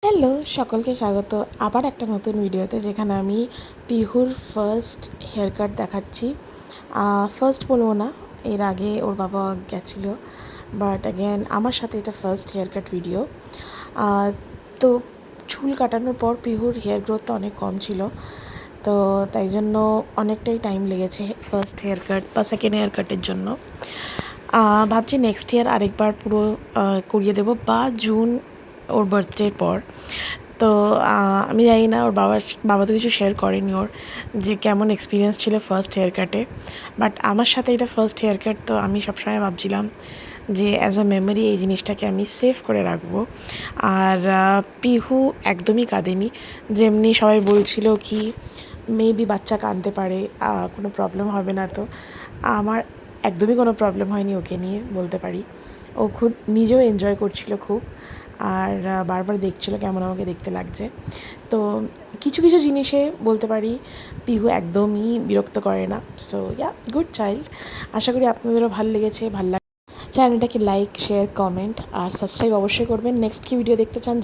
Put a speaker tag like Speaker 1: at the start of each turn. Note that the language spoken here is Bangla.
Speaker 1: হ্যালো, সকলকে স্বাগত আবার একটা নতুন ভিডিওতে, যেখানে আমি পিহুর ফার্স্ট হেয়ার কাট দেখাচ্ছি। ফার্স্ট বলবো না, এর আগে ওর বাবা গেছিলো, বাট অ্যাগেন আমার সাথে এটা ফার্স্ট হেয়ার কাট ভিডিও। তো চুল কাটানোর পর পিহুর হেয়ার গ্রোথটা অনেক কম ছিল, তো তাই জন্য অনেকটাই টাইম লেগেছে ফার্স্ট হেয়ার কাট বা সেকেন্ড হেয়ার কাটের জন্য। ভাবছি নেক্সট ইয়ার আরেকবার পুরো করিয়ে দেবো, বা জুন ওর বার্থডের পর। তো আমি জানি না, ওর বাবা তো কিছু শেয়ার করেনি ওর যে কেমন এক্সপিরিয়েন্স ছিল ফার্স্ট হেয়ার কাটে, বাট আমার সাথে এটা ফার্স্ট হেয়ার কাট। তো আমি সবসময় ভাবছিলাম যে অ্যাজ আ মেমোরি এই জিনিসটাকে আমি সেভ করে রাখবো। আর পিহু একদমই কাঁদেনি, যেমনি সবাই বলছিল কি মেবি বাচ্চা কাঁদতে পারে, কোনো প্রবলেম হবে না। তো আমার একদমই কোনো প্রবলেম হয়নি ওকে নিয়ে, বলতে পারি। ও খুব নিজেও এনজয় করছিল খুব, আর বারবার দেখছিল কেমন আমাকে দেখতে লাগছে। তো কিছু কিছু জিনিসে বলতে পারি পিহু একদমই বিরক্ত করে না। So yeah, good child. আশা করি আপনাদেরও ভালো লেগেছে। চ্যানেলটাকে লাইক, শেয়ার, কমেন্ট আর সাবস্ক্রাইব অবশ্যই করবেন। নেক্সট কি ভিডিও দেখতে চান